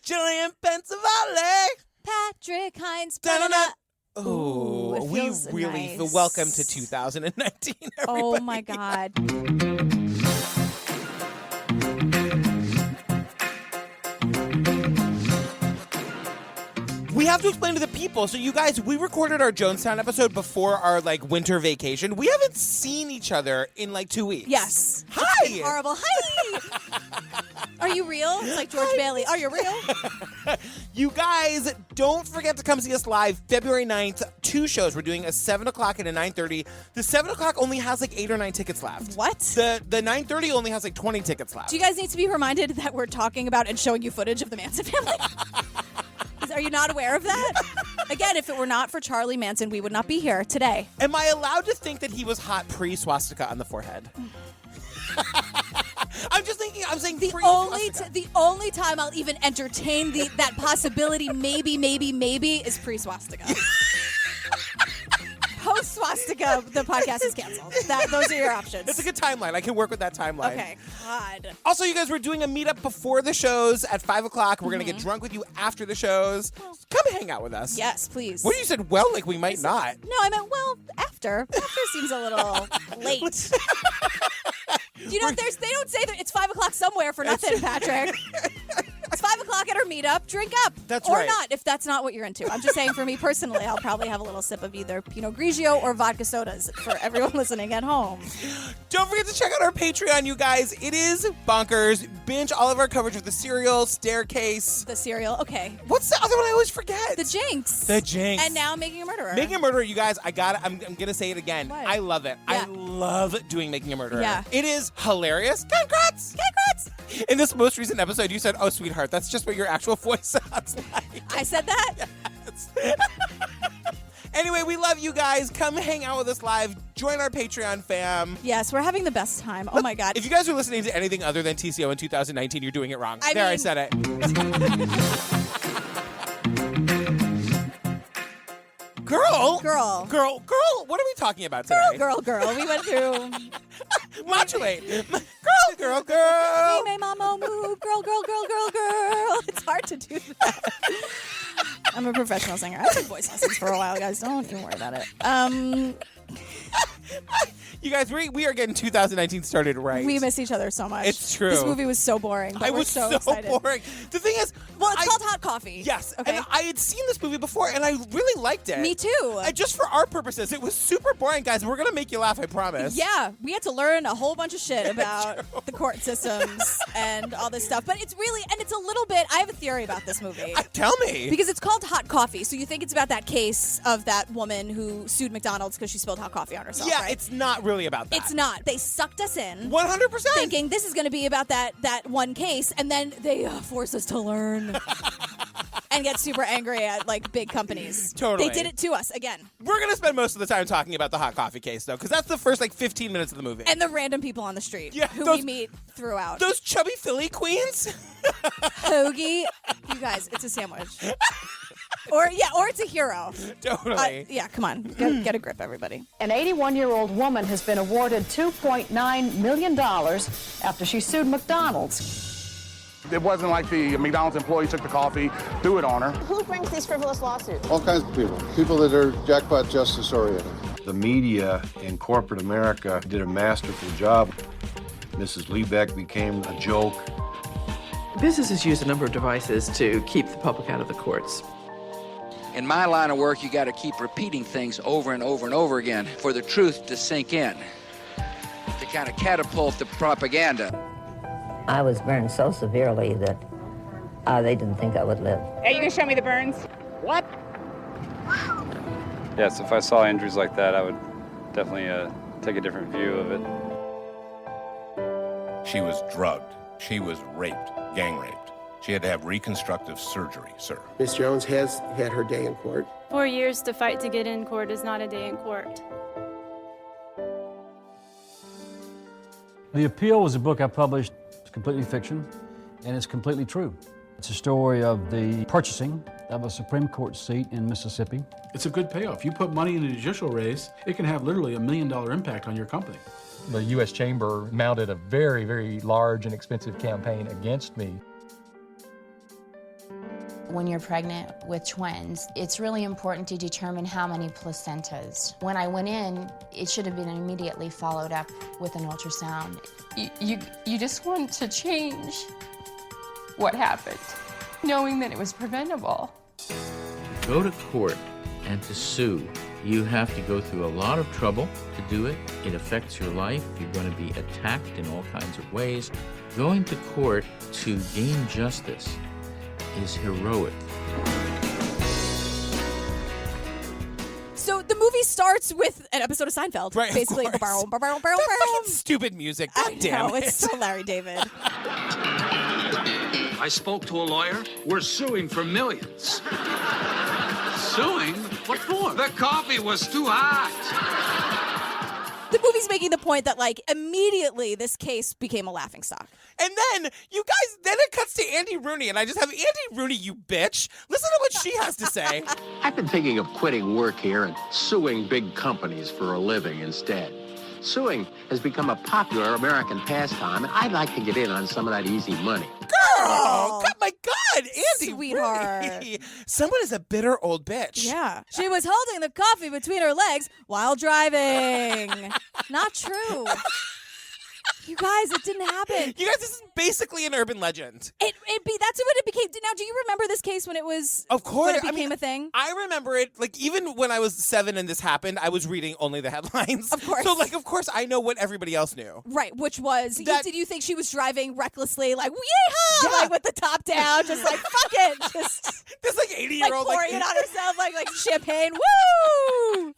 Jillian Pensavalle. Patrick Hines. Oh, we really feel welcome to 2019, everybody. Oh, my God. We have to explain to the people. So, you guys, we recorded our Jonestown episode before our, winter vacation. We haven't seen each other in, 2 weeks. Yes. Hi. It's horrible. Hi. Are you real? It's like George Bailey. Are you real? You guys, don't forget to come see us live February 9th. 2 shows. We're doing a 7 o'clock and a 9:30. The 7 o'clock only has 8 or 9 tickets left. What? The 9:30 only has 20 tickets left. Do you guys need to be reminded that we're talking about and showing you footage of the Manson family? Are you not aware of that? Again, if it were not for Charlie Manson, we would not be here today. Am I allowed to think that he was hot pre-swastika on the forehead? I'm saying pre-swastika. The only time I'll even entertain that possibility, maybe, is pre-swastika. Post-swastika, the podcast is canceled. Those are your options. It's a good timeline. I can work with that timeline. Okay. God. Also, you guys, we're doing a meetup before the shows at 5 o'clock. We're going to get drunk with you after the shows. Come hang out with us. Yes, please. What you said, we might not. No, I meant, after. After seems a little late. You know, they don't say that it's 5 o'clock somewhere for nothing, Patrick. It's 5 o'clock at our meetup. Drink up. That's or right. Or not, if that's not what you're into. I'm just saying, for me personally, I'll probably have a little sip of either Pinot Grigio or vodka sodas for everyone listening at home. Don't forget to check out our Patreon, you guys. It is bonkers. Binge all of our coverage of The Serial, Staircase. The Serial, okay. What's the other one I always forget? The Jinx. The Jinx. And now Making a Murderer. Making a Murderer, you guys, I'm going to say it again. What? I love it. Yeah. I love doing Making a Murderer. Yeah. It is hilarious. Congrats! In this most recent episode, you said, "Oh, sweetheart, that's just what your actual voice sounds like." I said that? Yes. Anyway, we love you guys. Come hang out with us live. Join our Patreon fam. Yes, we're having the best time. Oh, my God. If you guys are listening to anything other than TCO in 2019, you're doing it wrong. I said it. Girl, what are we talking about today? Girl. We went through... Modulate. Girl. Me, mama, moo. Girl. It's hard to do that. I'm a professional singer. I took voice lessons for a while, guys. Don't even worry about it. You guys, we are getting 2019 started right. We miss each other so much. It's true. This movie was so boring. But I we're was so so excited. boring. The thing is... Well, it's called Hot Coffee. Yes. Okay. And I had seen this movie before, and I really liked it. Me too. And just for our purposes, it was super boring, guys. We're going to make you laugh, I promise. Yeah. We had to learn a whole bunch of shit about the court systems and all this stuff. But it's really... And it's a little bit... I have a theory about this movie. Tell me. Because it's called Hot Coffee. So you think it's about that case of that woman who sued McDonald's because she spilled hot coffee on herself, Yeah, right? it's not really about that. It's not. They sucked us in. 100%. Thinking this is going to be about that one case, and then they force us to learn and get super angry at big companies. Totally. They did it to us again. We're going to spend most of the time talking about the hot coffee case, though, because that's the first 15 minutes of the movie. And the random people on the street who we meet throughout. Those chubby Philly queens. Hoagie. You guys, it's a sandwich. Or it's a hero. Totally. Come on. Get a grip, everybody. An 81-year-old woman has been awarded $2.9 million after she sued McDonald's. It wasn't like the McDonald's employee took the coffee, threw it on her. Who brings these frivolous lawsuits? All kinds of people. People that are jackpot justice oriented. The media in corporate America did a masterful job. Mrs. Liebeck became a joke. Businesses use a number of devices to keep the public out of the courts. In my line of work, you got to keep repeating things over and over and over again for the truth to sink in, to kind of catapult the propaganda. I was burned so severely that they didn't think I would live. Are you going to show me the burns? What? Yes, if I saw injuries like that, I would definitely take a different view of it. She was drugged. She was raped, gang raped. She had to have reconstructive surgery, sir. Ms. Jones has had her day in court. 4 years to fight to get in court is not a day in court. The Appeal was a book I published. It's completely fiction, and it's completely true. It's a story of the purchasing of a Supreme Court seat in Mississippi. It's a good payoff. You put money in a judicial race, it can have literally $1 million impact on your company. The U.S. Chamber mounted a very, very large and expensive campaign against me. When you're pregnant with twins, it's really important to determine how many placentas. When I went in, it should have been immediately followed up with an ultrasound. You just want to change what happened, knowing that it was preventable. To go to court and to sue, you have to go through a lot of trouble to do it. It affects your life. You're going to be attacked in all kinds of ways. Going to court to gain justice is heroic. So the movie starts with an episode of Seinfeld. Right, basically. of course. Fucking stupid music. God damn it. It's so Larry David. I spoke to a lawyer. We're suing for millions. Suing? What for? The coffee was too hot. The movie's making the point that, like, immediately this case became a laughingstock. And then, you guys, then it cuts to Andy Rooney, and I just have, Andy Rooney, you bitch. Listen to what she has to say. I've been thinking of quitting work here and suing big companies for a living instead. Suing has become a popular American pastime, and I'd like to get in on some of that easy money. Girl! God, my God, Andy Sweetheart. Rooney. Someone is a bitter old bitch. Yeah. She was holding the coffee between her legs while driving. Not true. You guys, it didn't happen. You guys, this is basically an urban legend. That's what it became. Now, do you remember this case when it was? Of course, when it became a thing. I remember it. Like, even when I was 7 and this happened, I was reading only the headlines. Of course. So, like, of course, I know what everybody else knew. Right, which was, did you think she was driving recklessly, like, yeehaw, Yeah. like with the top down, just like, fuck it, just this like 80-year-old, pouring it on herself, like champagne, woo!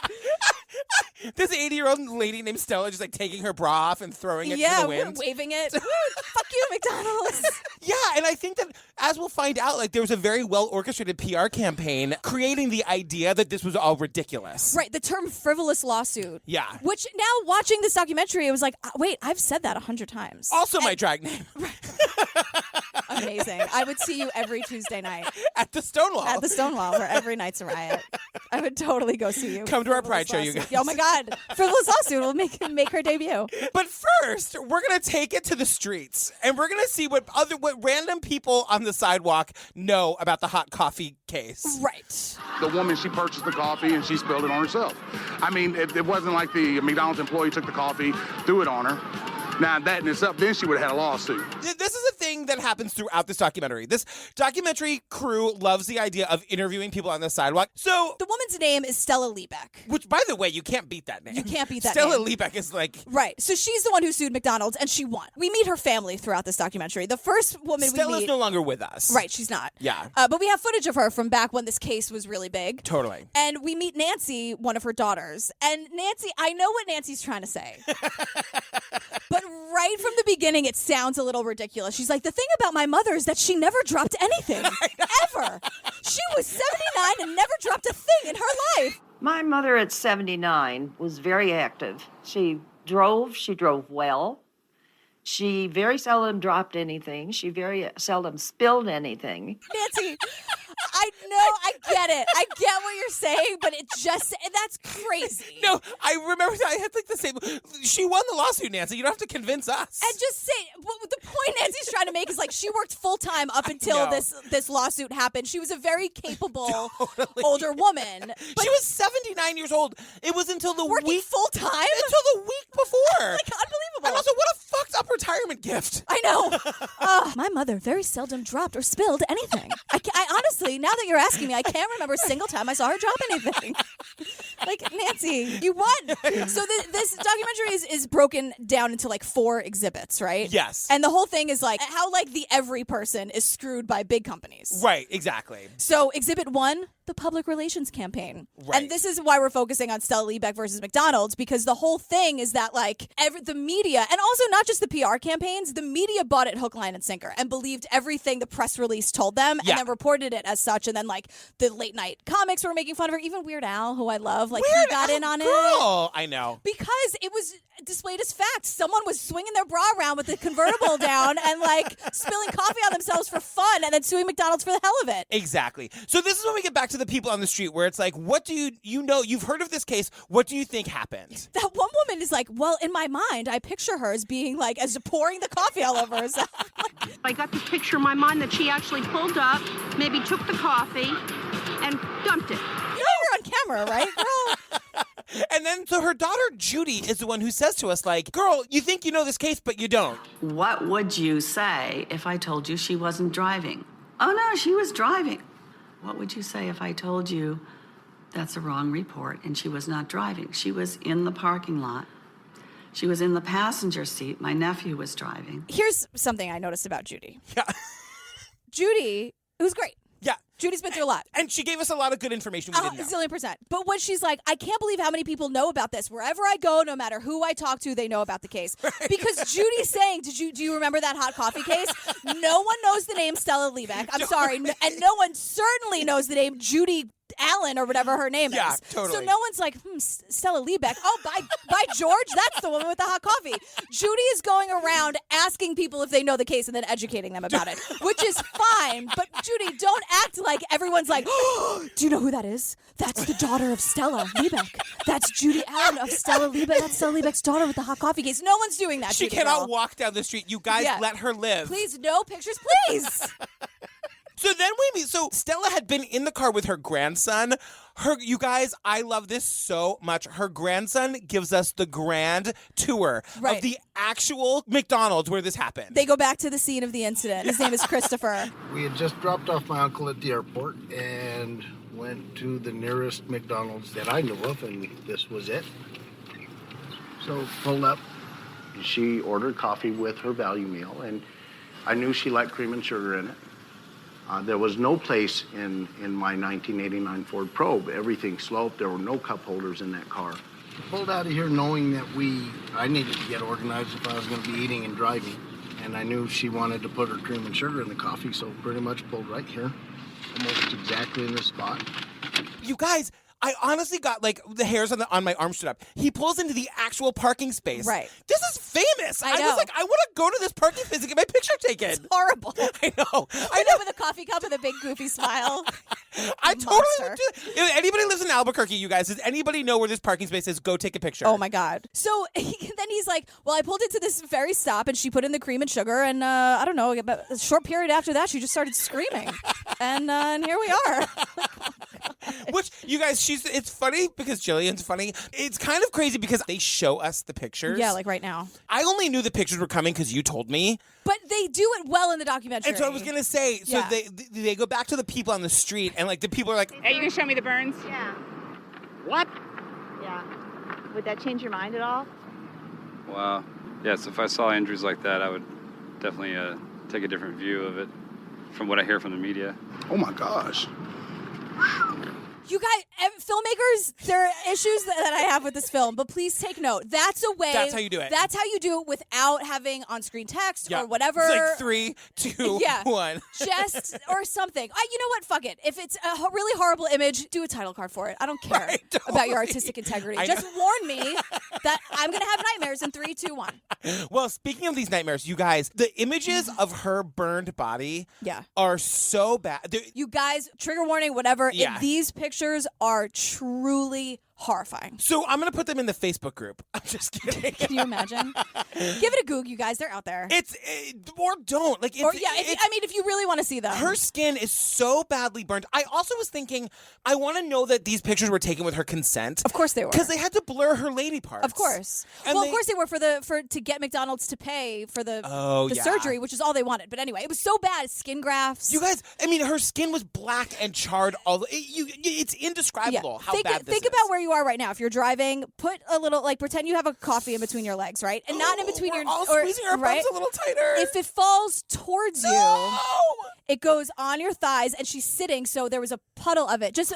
This 80-year-old lady named Stella just like taking her bra off and throwing it to the wind. Waving it. Woo, fuck you, McDonald's. Yeah, and I think that, as we'll find out, like there was a very well-orchestrated PR campaign creating the idea that this was all ridiculous. Right, the term frivolous lawsuit. Yeah. Which now, watching this documentary, it was like, wait, I've said that 100 times. Also my drag name. Amazing. I would see you every Tuesday night. At the Stonewall. At the Stonewall, where every night's a riot. I would totally go see you. Come to our Pride show, you guys. Oh my God. Frivolous Lawsuit will make her debut. But first, we're going to take it to the streets, and we're going to see what random people on the sidewalk know about the hot coffee case. Right. The woman, she purchased the coffee and she spilled it on herself. I mean, it wasn't like the McDonald's employee took the coffee, threw it on her. Now, that in itself, then she would have had a lawsuit. This is a thing that happens throughout this documentary. This documentary crew loves the idea of interviewing people on the sidewalk. So the woman's name is Stella Liebeck. Which, by the way, you can't beat that name. You can't beat that Stella name. Liebeck is like... Right. So she's the one who sued McDonald's, and she won. We meet her family throughout this documentary. The first woman Stella's we meet... no longer with us. Right, she's not. Yeah. But we have footage of her from back when this case was really big. Totally. And we meet Nancy, one of her daughters. And Nancy, I know what Nancy's trying to say. But right from the beginning, it sounds a little ridiculous. She's like, the thing about my mother is that she never dropped anything. Ever. She was 79 and never dropped a thing in her life. My mother at 79 was very active. She drove well. She very seldom dropped anything. She very seldom spilled anything. Nancy, I know, I get it. I get what you're saying, but that's crazy. No, I remember I had like the same. She won the lawsuit, Nancy. You don't have to convince us. And just say, the point Nancy's trying to make is like she worked full time up until this lawsuit happened. She was a very capable older woman. But she was 79 years old. It was until the working full time? Until the week before. Like, unbelievable. And also, what a fucked up retirement gift. I know. My mother very seldom dropped or spilled anything. I honestly, now that you're asking me, I can't remember a single time I saw her drop anything. Like, Nancy, you won. So this documentary is broken down into like 4 exhibits, right? Yes. And the whole thing is like how like the every person is screwed by big companies. Right, exactly. So exhibit 1, the public relations campaign. Right. And this is why we're focusing on Stella Liebeck versus McDonald's, because the whole thing is that like the media, and also not just the PR campaigns, the media bought it hook, line, and sinker and believed everything the press release told them and then reported it as such. And then like the late night comics were making fun of her. Even Weird Al, who I love, of like Weird he got in on it. girl. I know. Because it was displayed as fact. Someone was swinging their bra around with the convertible down and like spilling coffee on themselves for fun and then suing McDonald's for the hell of it. Exactly. So this is when we get back to the people on the street where it's like, what do you know? You've heard of this case. What do you think happened? That one woman is like, well, in my mind, I picture her as being like, as pouring the coffee all over herself. I got this picture in my mind that she actually pulled up, maybe took the coffee, and dumped it. You know you're on camera, right, girl? And then, so her daughter, Judy, is the one who says to us, like, girl, you think you know this case, but you don't. What would you say if I told you she wasn't driving? Oh, no, she was driving. What would you say if I told you that's a wrong report and she was not driving? She was in the parking lot. She was in the passenger seat. My nephew was driving. Here's something I noticed about Judy. Yeah. Judy, it was great. Yeah. Judy's been through a lot. And she gave us a lot of good information we didn't know. Zillion percent. But when she's like, I can't believe how many people know about this. Wherever I go, no matter who I talk to, they know about the case. Right. Because Judy's saying, do you remember that hot coffee case? No one knows the name Stella Liebeck. I'm sorry. And no one certainly knows the name Judy Allen or whatever her name Yeah, is. totally. So no one's like, Stella Liebeck. Oh, by George, that's the woman with the hot coffee. Judy is going around asking people if they know the case and then educating them about it, which is fine. But Judy, don't act like everyone's like, oh, do you know who that is? That's the daughter of Stella Liebeck. That's Judy Allen of Stella Liebeck. That's Stella Liebeck's daughter with the hot coffee case. No one's doing that, She Judy cannot girl. walk down the street. You guys let her live. Please, no pictures, please. So then so Stella had been in the car with her grandson. You guys, I love this so much. Her grandson gives us the grand tour of the actual McDonald's where this happened. They go back to the scene of the incident. His name is Christopher. We had just dropped off my uncle at the airport and went to the nearest McDonald's that I knew of, and this was it. So pulled up. She ordered coffee with her value meal, and I knew she liked cream and sugar in it. There was no place in my 1989 Ford Probe. Everything sloped. There were no cup holders in that car. Pulled out of here knowing that I needed to get organized if I was going to be eating and driving. And I knew she wanted to put her cream and sugar in the coffee, so pretty much pulled right here, almost exactly in the spot. You guys, I honestly got like the hairs on my arm stood up. He pulls into the actual parking space. Right. This is famous. I was know. like, I want to go to this parking space and get my picture taken. It's horrible. I know. I know, with a coffee cup with a big goofy smile. I totally would do that. If anybody lives in Albuquerque, you guys, does anybody know where this parking space is? Go take a picture. Oh my God. So then he's like, well, I pulled into this very stop and she put in the cream and sugar and I don't know, about a short period after that, she just started screaming. and here we are. Which, you guys, it's funny because Jillian's funny. It's kind of crazy because they show us the pictures. Yeah, like right now. I only knew the pictures were coming because you told me. But they do it well in the documentary. And so I was going to say, so Yeah. they go back to the people on the street and like the people are like, Hey, you can show me the burns? Yeah. What? Yeah. Would that change your mind at all? Wow. Yes, if I saw injuries like that, I would definitely take a different view of it from what I hear from the media. Oh my gosh. You guys, filmmakers, there are issues that I have with this film, but please take note. That's a way. That's how you do it. That's how you do it without having on-screen text yeah. or whatever. It's like 3, 2, 1. Just, or something. You know what? Fuck it. If it's a really horrible image, do a title card for it. I don't care about your artistic integrity. Just warn me that I'm going to have nightmares in 3, 2, 1. Well, speaking of these nightmares, you guys, the images of her burned body are so bad. You guys, trigger warning, whatever. Yeah. These pictures are truly horrifying. So I'm going to put them in the Facebook group. I'm just kidding. Can you imagine? Give it a Goog, you guys. They're out there. Or don't. Like, if you really want to see them. Her skin is so badly burned. I also was thinking, I want to know that these pictures were taken with her consent. Of course they were. Because they had to blur her lady parts. Of course. And of course they were to get McDonald's to pay for the surgery, which is all they wanted. But anyway, it was so bad. Skin grafts. You guys, I mean, her skin was black and charred. It's indescribable how bad this is. Think about where you are right now. If you're driving, put a little, pretend you have a coffee in between your legs, right? And not in between we're all squeezing our bumps a little tighter. If it falls towards you, It goes on your thighs, and she's sitting, so there was a puddle of it. Just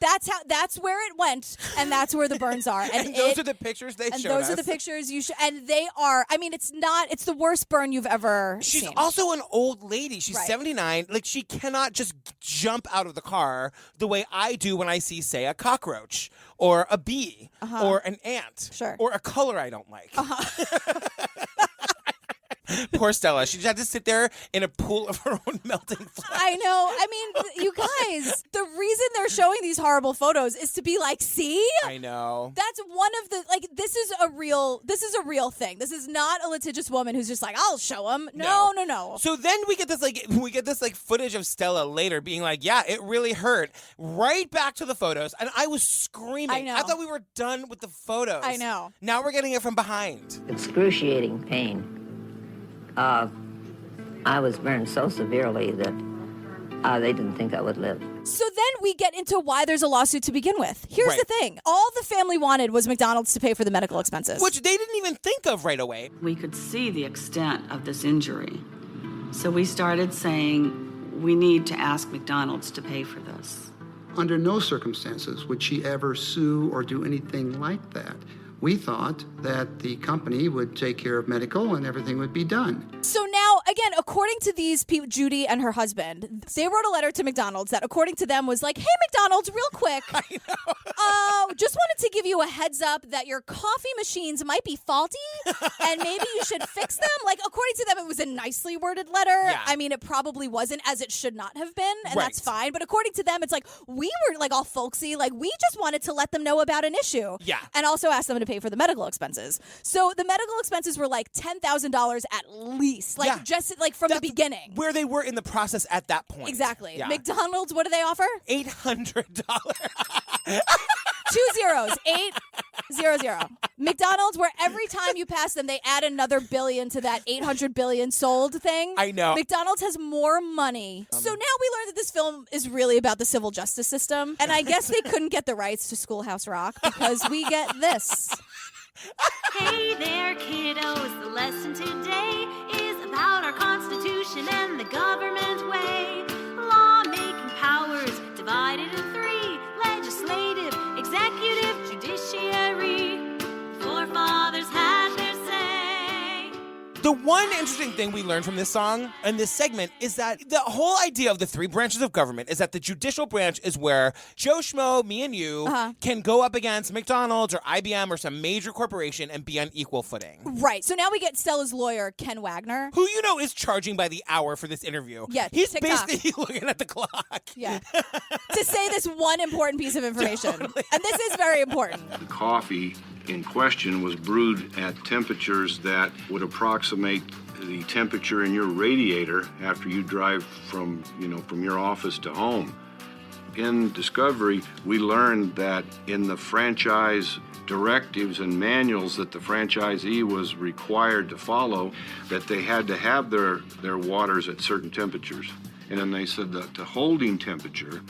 that's where it went, and that's where the burns are. And those are the pictures they showed us. And those are the pictures and they are. I mean, it's the worst burn you've ever She's seen. also an old lady. She's Right. 79. Like, she cannot just jump out of the car the way I do when I see, say, a cockroach or a bee or an ant or a color I don't like. Poor Stella. She just had to sit there in a pool of her own melting flesh. I know. I mean, you guys, the reason they're showing these horrible photos is to be like, see? I know. That's one of the, like, this is a real thing. This is not a litigious woman who's just like, I'll show them. No. So then we get this footage of Stella later being like, yeah, it really hurt. Right back to the photos. And I was screaming. I know. I thought we were done with the photos. I know. Now we're getting it from behind. Excruciating pain. I was burned so severely that they didn't think I would live. So then we get into why there's a lawsuit to begin with. Here's the thing. All the family wanted was McDonald's to pay for the medical expenses. Which they didn't even think of right away. We could see the extent of this injury. So we started saying, we need to ask McDonald's to pay for this. Under no circumstances would she ever sue or do anything like that. We thought that the company would take care of medical and everything would be done. So now, again, according to these people, Judy and her husband, they wrote a letter to McDonald's that, according to them, was like, hey, McDonald's, real quick. Just wanted to give you a heads up that your coffee machines might be faulty and maybe you should fix them. Like, according to them, it was a nicely worded letter. Yeah. I mean, it probably wasn't, as it should not have been, and Right. that's fine. But according to them, it's like, we were like all folksy. Like, we just wanted to let them know about an issue. Yeah. And also ask them to pay for the medical expenses. So the medical expenses were like $10,000 at least. Like, Yeah. just like from the beginning. Where they were in the process at that point. Exactly. Yeah. McDonald's, what do they offer? $800. 2 zeros. 800. McDonald's, where every time you pass them, they add another billion to that 800 billion sold thing. I know. McDonald's has more money. So now we learned that this film is really about the civil justice system. And I guess they couldn't get the rights to Schoolhouse Rock because we get this. Hey there, kiddos. The lesson today is about our Constitution and the government way. Law-making powers divided in three: legislative, executive, judiciary. Forefathers had their say. The one interesting thing we learned from this song and this segment is that the whole idea of the three branches of government is that the judicial branch is where Joe Schmo, me and you, can go up against McDonald's or IBM or some major corporation and be on equal footing. Right. So now we get Stella's lawyer, Ken Wagner. Who you know is charging by the hour for this interview. Yeah, He's TikTok. basically looking at the clock. Yeah. To say this one important piece of information. Totally. And this is very important. The coffee in question was brewed at temperatures that would approximate the temperature in your radiator after you drive from your office to home. In discovery, we learned that in the franchise directives and manuals that the franchisee was required to follow, that they had to have their waters at certain temperatures. And then they said that the holding temperature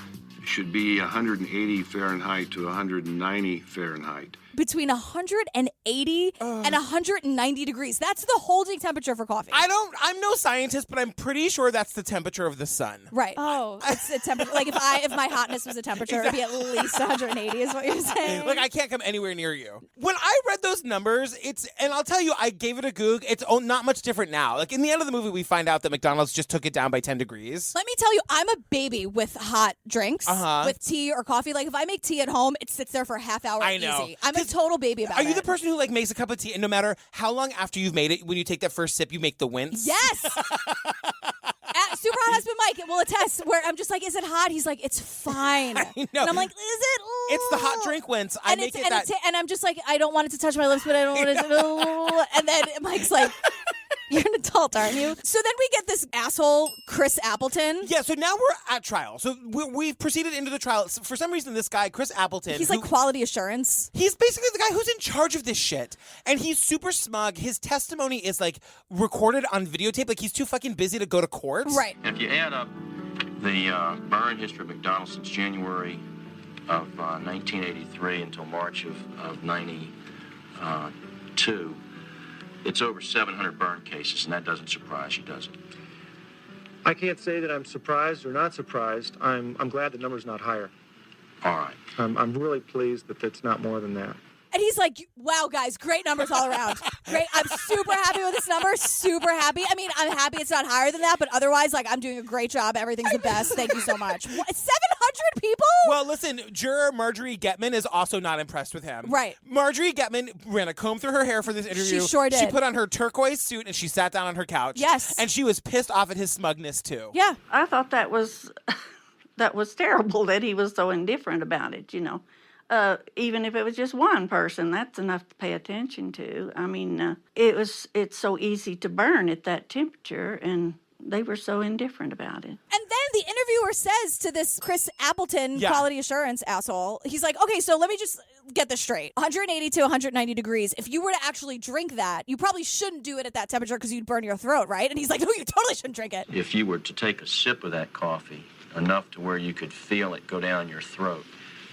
should be 180 Fahrenheit to 190 Fahrenheit. Between 180 and 190 degrees. That's the holding temperature for coffee. I'm no scientist, but I'm pretty sure that's the temperature of the sun. Right. Oh, it's a temperature. Like if my hotness was a temperature, it'd be at least 180 is what you're saying. Like I can't come anywhere near you. When I read those numbers, and I'll tell you, I gave it a goog. It's not much different now. Like in the end of the movie, we find out that McDonald's just took it down by 10 degrees. Let me tell you, I'm a baby with hot drinks, with tea or coffee. Like if I make tea at home, it sits there for a half hour I know. easy. I'm a total baby about it. Are you the person who like makes a cup of tea and no matter how long after you've made it, when you take that first sip, you make the wince? Yes. Super Hot Husband Mike will attest where I'm just like, is it hot? He's like, it's fine. I know. And I'm like, is it? It's the hot drink wince. I make it that. And I'm just like, I don't want it to touch my lips, but I don't want it to. And then Mike's like, you're an adult, aren't you? So then we get this asshole, Chris Appleton. Yeah, so now we're at trial. So we've proceeded into the trial. For some reason, this guy, Chris Appleton. He's like quality assurance. He's basically the guy who's in charge of this shit. And he's super smug. His testimony is like recorded on videotape. Like he's too fucking busy to go to court. Right. If you add up the burn history of McDonald's since January of 1983 until March of 92, it's over 700 burn cases, and that doesn't surprise you, does it? I can't say that I'm surprised or not surprised. I'm glad the number's not higher. All right. I'm really pleased that it's not more than that. And he's like, wow, guys, great numbers all around. Great. I'm super happy with this number. Super happy. I mean, I'm happy it's not higher than that, but otherwise, like, I'm doing a great job. Everything's the best. Thank you so much. 700 people? Well, listen, juror Marjorie Getman is also not impressed with him. Right. Marjorie Getman ran a comb through her hair for this interview. She sure did. She put on her turquoise suit and she sat down on her couch. Yes. And she was pissed off at his smugness, too. Yeah. I thought that was terrible that he was so indifferent about it, you know. Even if it was just one person, that's enough to pay attention to. I mean, it's so easy to burn at that temperature, and they were so indifferent about it. And then the interviewer says to this Chris Appleton quality assurance asshole, he's like, okay, so let me just get this straight. 180 to 190 degrees. If you were to actually drink that, you probably shouldn't do it at that temperature because you'd burn your throat, right? And he's like, no, you totally shouldn't drink it. If you were to take a sip of that coffee, enough to where you could feel it go down your throat,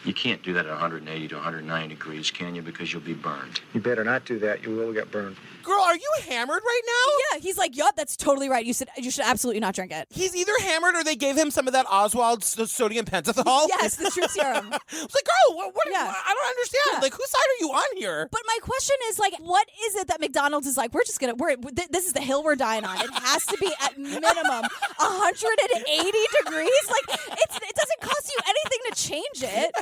you can't do that at 180 to 190 degrees, can you? Because you'll be burned. You better not do that. You will get burned. Girl, are you hammered right now? Yeah, he's like, yup, that's totally right. You should absolutely not drink it. He's either hammered or they gave him some of that Oswald sodium pentothal. Yes, the truth serum. It's like, girl, what I don't understand. Yeah. Like, whose side are you on here? But my question is, like, what is it that McDonald's is like, this is the hill we're dying on. It has to be at minimum 180 degrees. Like, it doesn't cost you anything to change it.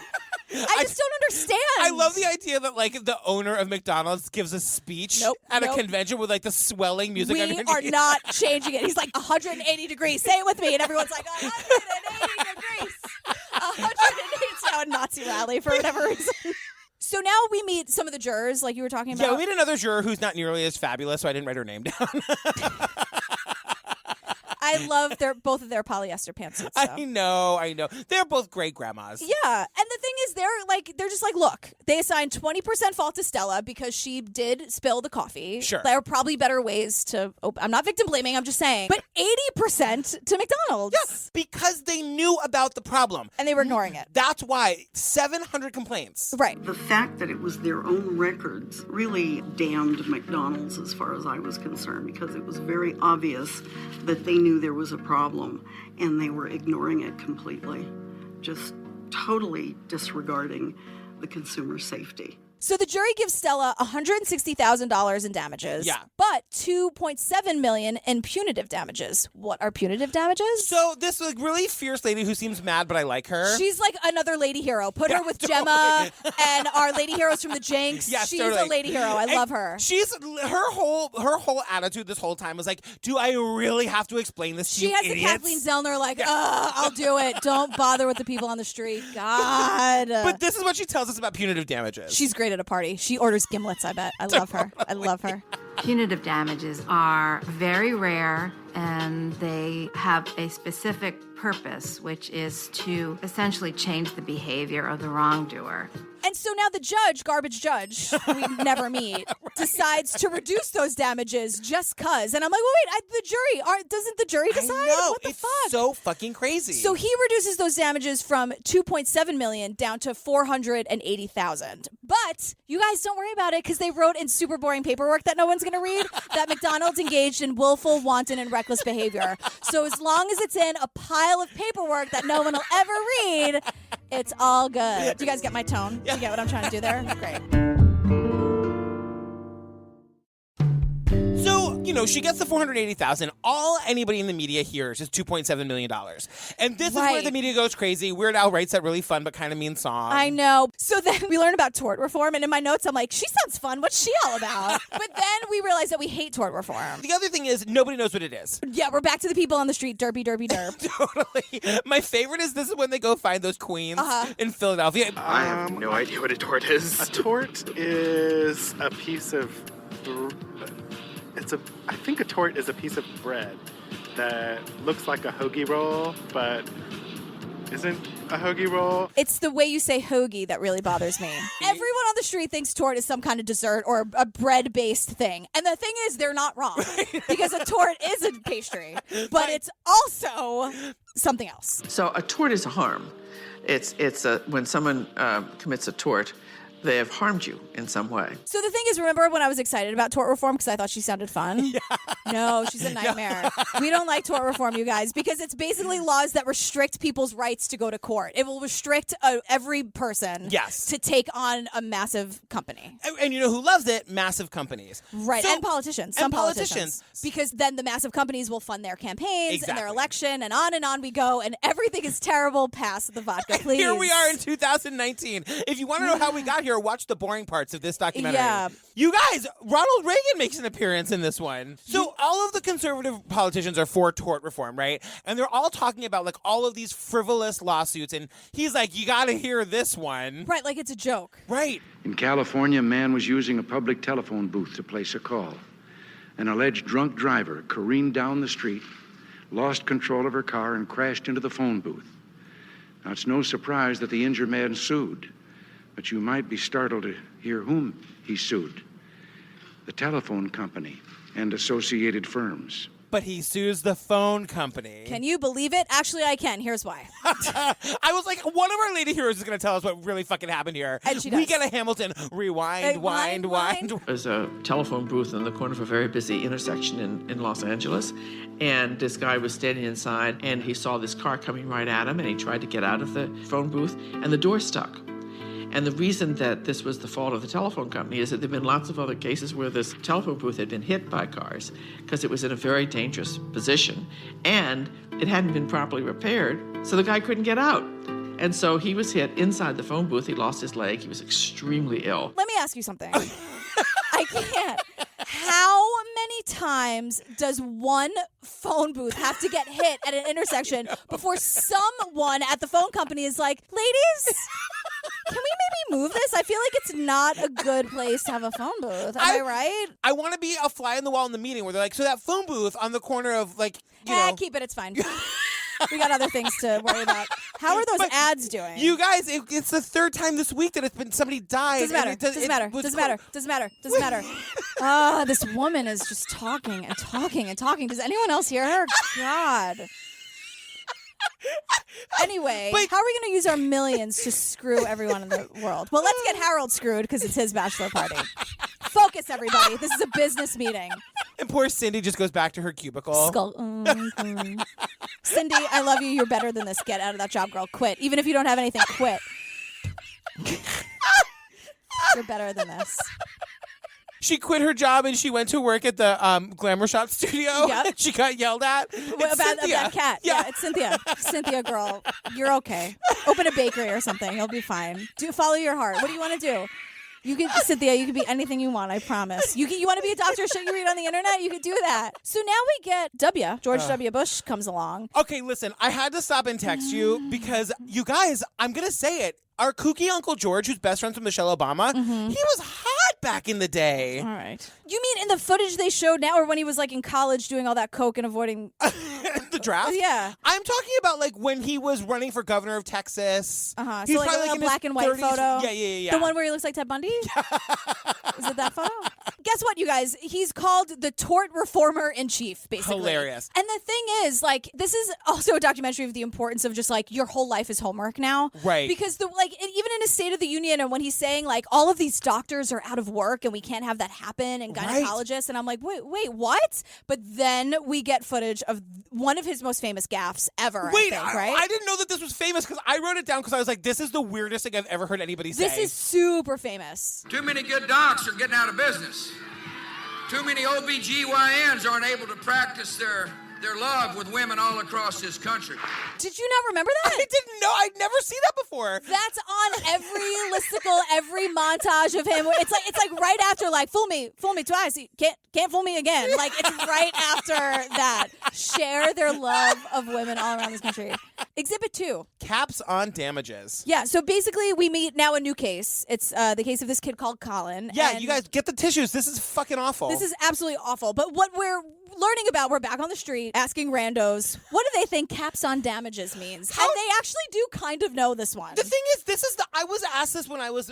I just don't understand. I love the idea that, like, the owner of McDonald's gives a speech at a convention with, like, the swelling music We underneath. are not changing it. He's like, 180 degrees. Say it with me. And everyone's like, 180 degrees. 180. It's now a Nazi rally for whatever reason. So now we meet some of the jurors, like you were talking about. Yeah, we meet another juror who's not nearly as fabulous, so I didn't write her name down. I love both of their polyester pantsuits. I know. They're both great grandmas. Yeah, and the thing is, they're just like, look, they assigned 20% fault to Stella because she did spill the coffee. Sure. There are probably better ways to. I'm not victim blaming. I'm just saying, but 80% to McDonald's. Yes, because they knew about the problem and they were ignoring it. That's why 700 complaints. Right. The fact that it was their own records really damned McDonald's as far as I was concerned, because it was very obvious that they knew there was a problem and they were ignoring it completely, just totally disregarding the consumer safety. So the jury gives Stella $160,000 in damages, but $2.7 million in punitive damages. What are punitive damages? So this like really fierce lady who seems mad, but I like her. She's like another lady hero. Put her with Gemma and our lady heroes from the Jinx. Yes, she's totally. a lady hero. I love her. She's her whole attitude this whole time was like, do I really have to explain this to She you has idiots? the Kathleen Zellner like, I'll do it. Don't bother with the people on the street. God. But this is what she tells us about punitive damages. She's great at a party. She orders gimlets, I bet. I love her. I love her. Punitive damages are very rare and they have a specific purpose, which is to essentially change the behavior of the wrongdoer. And so now the judge, garbage judge, who we never meet, decides to reduce those damages just cause. And I'm like, well, wait, the jury, doesn't the jury decide? I know, what the it's fuck? so fucking crazy. So he reduces those damages from $2.7 million down to $480,000. But you guys don't worry about it because they wrote in super boring paperwork that no one's going to read that McDonald's engaged in willful, wanton, and reckless behavior. So as long as it's in a pile of paperwork that no one will ever read, it's all good. Do you guys get my tone? Do you get what I'm trying to do there? Great. So, she gets the $480,000. All anybody in the media hears is $2.7 million. And this is where the media goes crazy. Weird Al writes that really fun but kind of mean song. I know. So then we learn about tort reform, and in my notes I'm like, she sounds fun. What's she all about? But then we realize that we hate tort reform. The other thing is nobody knows what it is. Yeah, we're back to the people on the street. Derpy, derpy, derp. Totally. My favorite is this is when they go find those queens in Philadelphia. I have no idea what a tort is. A tort is a piece of... I think a tort is a piece of bread that looks like a hoagie roll, but isn't a hoagie roll. It's the way you say hoagie that really bothers me. Everyone on the street thinks tort is some kind of dessert or a bread-based thing. And the thing is, they're not wrong. Because a tort is a pastry, but it's also something else. So a tort is a harm. It's when someone commits a tort, they have harmed you in some way. So the thing is, remember when I was excited about tort reform because I thought she sounded fun? Yeah. No, she's a nightmare. We don't like tort reform, you guys, because it's basically laws that restrict people's rights to go to court. It will restrict every person to take on a massive company. And you know who loves it? Massive companies. Right, So- and politicians. and Some politicians. Because then the massive companies will fund their campaigns and their election, and on we go, and everything is terrible past the vodka, please. Here we are in 2019. If you want to know how we got here, watch the boring parts of this documentary. Yeah. You guys, Ronald Reagan makes an appearance in this one. So all of the conservative politicians are for tort reform, right? And they're all talking about like all of these frivolous lawsuits. And he's like, you got to hear this one. Right, like it's a joke. Right. In California, a man was using a public telephone booth to place a call. An alleged drunk driver careened down the street, lost control of her car, and crashed into the phone booth. Now, it's no surprise that the injured man sued, but you might be startled to hear whom he sued. The telephone company and associated firms. But he sues the phone company. Can you believe it? Actually, I can. Here's why. I was like, one of our lady heroes is going to tell us what really fucking happened here. And she We does. get a Hamilton rewind, wind. There's a telephone booth in the corner of a very busy intersection in Los Angeles, and this guy was standing inside, and he saw this car coming right at him, and he tried to get out of the phone booth, and the door stuck. And the reason that this was the fault of the telephone company is that there have been lots of other cases where this telephone booth had been hit by cars because it was in a very dangerous position, and it hadn't been properly repaired, so the guy couldn't get out. And so he was hit inside the phone booth. He lost his leg. He was extremely ill. Let me ask you something. I can't. How many times does one phone booth have to get hit at an intersection before someone at the phone company is like, ladies, can we maybe move this? I feel like it's not a good place to have a phone booth. Am I right? I want to be a fly on the wall in the meeting where they're like, so that phone booth on the corner of like, you know. Keep it. It's fine. We got other things to worry about. How are those ads doing? You guys, it's the third time this week that it's been somebody died. Doesn't matter. Doesn't matter. This woman is just talking and talking and talking. Does anyone else hear her? God. Anyway, how are we going to use our millions to screw everyone in the world? Well, let's get Harold screwed because it's his bachelor party. Focus, everybody. This is a business meeting. And poor Cindy just goes back to her cubicle. Cindy, I love you. You're better than this. Get out of that job, girl. Quit. Even if you don't have anything, quit. You're better than this. She quit her job and she went to work at the Glamour Shop studio. Yep. She got yelled at. About that cat. Yeah, it's Cynthia. Cynthia, girl, you're okay. Open a bakery or something. You'll be fine. Follow your heart. What do you want to do? You can, Cynthia, you can be anything you want, I promise. You want to be a doctor, shit you read on the internet? You could do that. So now we get George W. Bush comes along. Okay, listen, I had to stop and text you because, you guys, I'm going to say it. Our kooky Uncle George, who's best friends with Michelle Obama, he was hot back in the day. All right. You mean in the footage they showed now, or when he was like in college doing all that coke and avoiding the draft? Yeah. I'm talking about like when he was running for governor of Texas. So He's like probably a in black his and white 30s. photo. Yeah. The one where he looks like Ted Bundy? Is it that photo? Guess what, you guys? He's called the tort reformer in chief, basically. Hilarious. And the thing is, like, this is also a documentary of the importance of just like your whole life is homework now. Right. Because even in his State of the Union, and when he's saying like all of these doctors are out of work and we can't have that happen, and gynecologists, and I'm like, wait, what? But then we get footage of one of his most famous gaffes ever. Wait, I think, right? I didn't know that this was famous because I wrote it down because I was like, this is the weirdest thing I've ever heard anybody say. This is super famous. Too many good docs are getting out of business. Too many OBGYNs aren't able to practice their love with women all across this country. Did you not remember that? I didn't know. I'd never seen that before. That's on every listicle, every montage of him. It's like right after like fool me twice, can't fool me again. Like it's right after that. Share their love of women all around this country. Exhibit 2. Caps on damages. Yeah, so basically we meet now a new case. It's the case of this kid called Colin. Yeah, and you guys get the tissues. This is fucking awful. This is absolutely awful. But what we're learning about, we're back on the street, asking randos, what do they think caps on damages means? And they actually do kind of know this one. The thing is, I was asked this when I was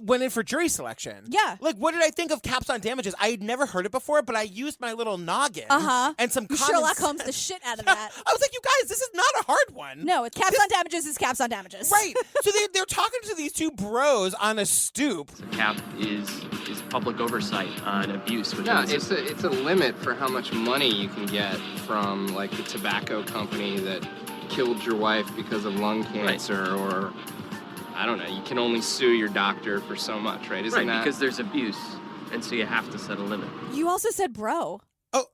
went in for jury selection. Yeah. Like, what did I think of caps on damages? I had never heard it before, but I used my little noggin. And some You common Sherlock sense. Holmes the shit out of that. I was like, you guys, this is not a hard one. No, it's caps on damages is caps on damages. Right. So they're talking to these two bros on a stoop. Cap is public oversight on abuse. No, it's a limit for how much money you can get from like the tobacco company that killed your wife because of lung cancer, or I don't know. You can only sue your doctor for so much, right? Isn't that because there's abuse, and so you have to set a limit. You also said bro. Oh.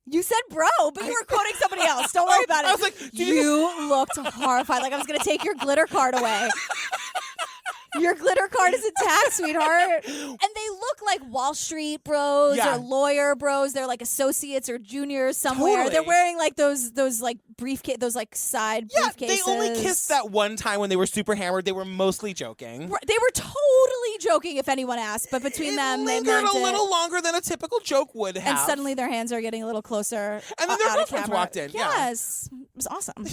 You said bro, but you were quoting somebody else. Don't worry about it. I was like, you looked horrified, like I was going to take your glitter card away. Your glitter card is intact, sweetheart. And they look like Wall Street bros or lawyer bros. They're like associates or juniors somewhere. Totally. They're wearing like those like briefcase, those like side briefcases. They only kissed that one time when they were super hammered. They were mostly joking. They were totally joking if anyone asked, but between them, they lingered meant a little it. longer than a typical joke would have. And suddenly their hands are getting a little closer. And then their out of girlfriends camera. walked in. Yeah. Yes. It was awesome.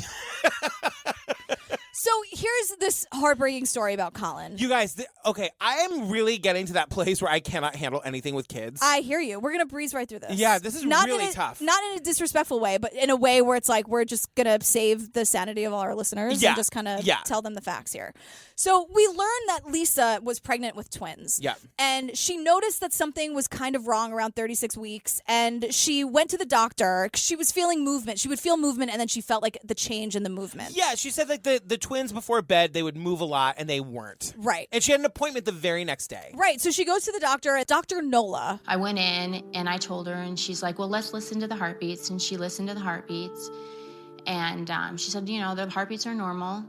So here's this heartbreaking story about Colin. You guys, okay, I am really getting to that place where I cannot handle anything with kids. I hear you. We're going to breeze right through this. Yeah, this is really tough. Not in a disrespectful way, but in a way where it's like we're just going to save the sanity of all our listeners and just kind of tell them the facts here. So we learned that Lisa was pregnant with twins. Yeah. And she noticed that something was kind of wrong around 36 weeks. And she went to the doctor. She was feeling movement. She would feel movement, and then she felt like the change in the movement. Yeah, she said like the twins before bed, they would move a lot, and they weren't. Right. And she had an appointment the very next day. Right. So she goes to the doctor, Dr. Nola. I went in, and I told her, and she's like, well, let's listen to the heartbeats. And she listened to the heartbeats. And she said, the heartbeats are normal.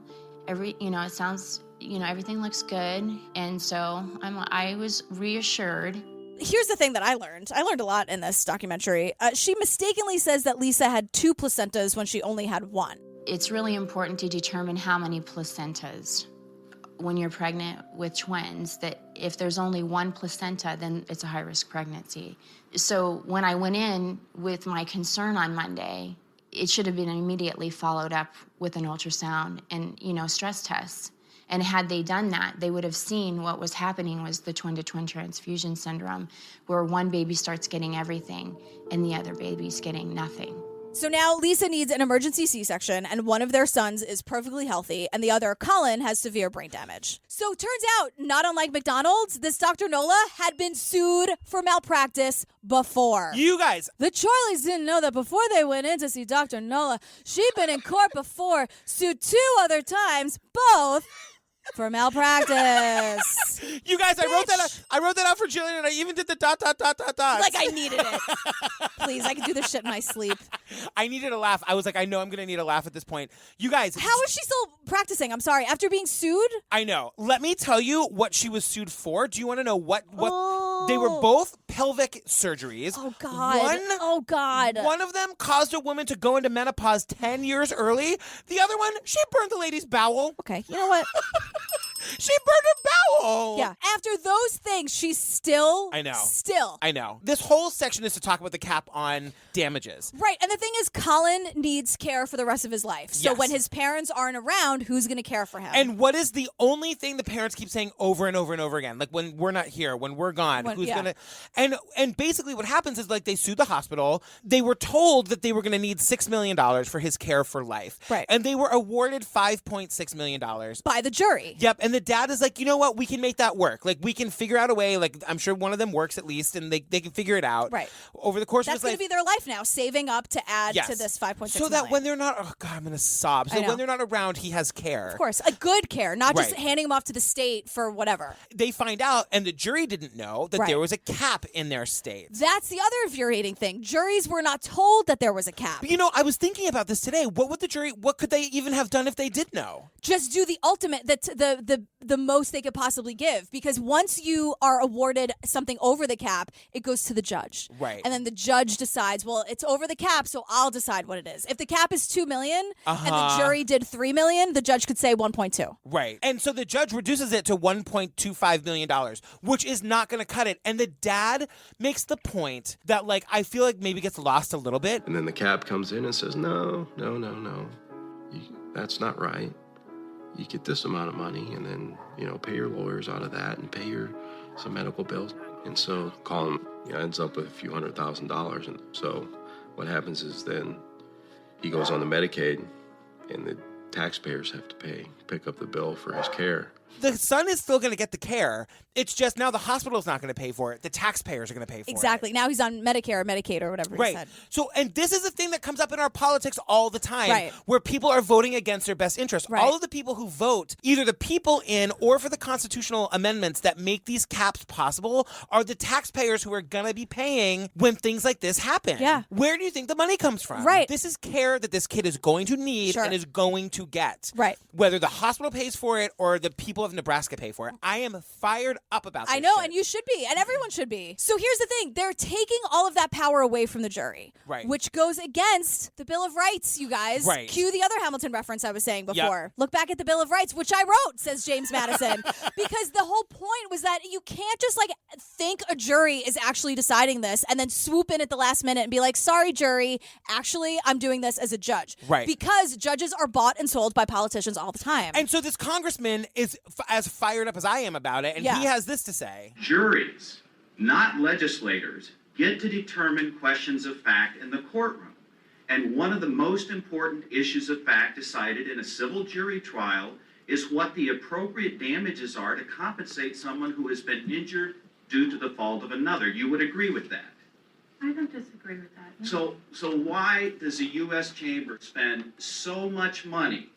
It sounds... everything looks good. And so I was reassured. Here's the thing that I learned. I learned a lot in this documentary. She mistakenly says that Lisa had 2 placentas when she only had 1. It's really important to determine how many placentas when you're pregnant with twins, that if there's only 1 placenta, then it's a high-risk pregnancy. So when I went in with my concern on Monday, it should have been immediately followed up with an ultrasound and, stress tests. And had they done that, they would have seen what was happening was the twin-to-twin transfusion syndrome, where one baby starts getting everything and the other baby's getting nothing. So now Lisa needs an emergency C-section, and one of their sons is perfectly healthy, and the other, Colin, has severe brain damage. So turns out, not unlike McDonald's, this Dr. Nola had been sued for malpractice before. You guys. The Charlies didn't know that before they went in to see Dr. Nola, she'd been in court before, sued 2 other times, both for malpractice. You guys, I wrote that out for Jillian, and I even did the ... Like I needed it. Please, I can do this shit in my sleep. I needed a laugh. I was like, I know I'm going to need a laugh at this point. You guys. How is she still practicing? I'm sorry. After being sued? I know. Let me tell you what she was sued for. Do you want to know what they were both pelvic surgeries. Oh, God. One of them caused a woman to go into menopause 10 years early. The other one, she burned the lady's bowel. Okay, you know what? She burned her bowel. Yeah. After those things, she's still. I know. Still. I know. This whole section is to talk about the cap on damages. Right. And the thing is, Colin needs care for the rest of his life. So Yes. when his parents aren't around, who's going to care for him? And what is the only thing the parents keep saying over and over and over again? Like, when we're not here, when we're gone, who's going to... And basically what happens is, like, they sued the hospital. They were told that they were going to need $6 million for his care for life. Right. And they were awarded $5.6 million. By the jury. Yep. And the dad is like, you know what? We can make that work. Like, we can figure out a way. Like, I'm sure one of them works at least, and they can figure it out. Right. Over the course That's of his going life. to be their life now, saving up to add Yes. to this $5.6 so that when they're not... Oh, God, I'm going to sob. I So know. when they're not around, he has care. Of course. A good care, not just Right. handing them off to the state for whatever. They find out, and the jury didn't know that Right. there was a cap in their state. That's the other infuriating thing. Juries were not told that there was a cap. But, you know, I was thinking about this today. What could they even have done if they did know? Just do the ultimate, the most they could possibly possibly give, because once you are awarded something over the cap, it goes to the judge. Right. And then the judge decides, well, it's over the cap, so I'll decide what it is. If the cap is $2 million and the jury did $3 million, the judge could say 1.2. Right. And so the judge reduces it to $1.25 million, which is not going to cut it. And the dad makes the point that, like, I feel like maybe gets lost a little bit. And then the cab comes in and says, no. That's not right. You get this amount of money and then, pay your lawyers out of that and pay some medical bills. And so Colin ends up with a few $100,000. And so what happens is then he goes on the Medicaid and the taxpayers have to pick up the bill for his care. The son is still going to get the care. It's just now the hospital's not going to pay for it. The taxpayers are going to pay for it. Exactly. Now he's on Medicare or Medicaid or whatever he said. So, and this is a thing that comes up in our politics all the time, Right. where people are voting against their best interest. Right. All of the people who vote, either the people in or for the constitutional amendments that make these caps possible, are the taxpayers who are going to be paying when things like this happen. Yeah. Where do you think the money comes from? Right. This is care that this kid is going to need and is going to get. Right. Whether the hospital pays for it or the people of Nebraska pay for it. I am fired up about this. I know, shit. and you should be, and everyone should be. So here's the thing. They're taking all of that power away from the jury. Right. Which goes against the Bill of Rights, you guys. Right. Cue the other Hamilton reference I was saying before. Yep. Look back at the Bill of Rights, which I wrote, says James Madison. Because the whole point was that you can't just think a jury is actually deciding this and then swoop in at the last minute and be like, sorry, jury, actually, I'm doing this as a judge. Right. Because judges are bought and sold by politicians all the time. And so this congressman is as fired up as I am about it, and he has this to say. Juries, not legislators, get to determine questions of fact in the courtroom. And one of the most important issues of fact decided in a civil jury trial is what the appropriate damages are to compensate someone who has been injured due to the fault of another. You would agree with that? I don't disagree with that. No. So why does the U.S. Chamber spend so much money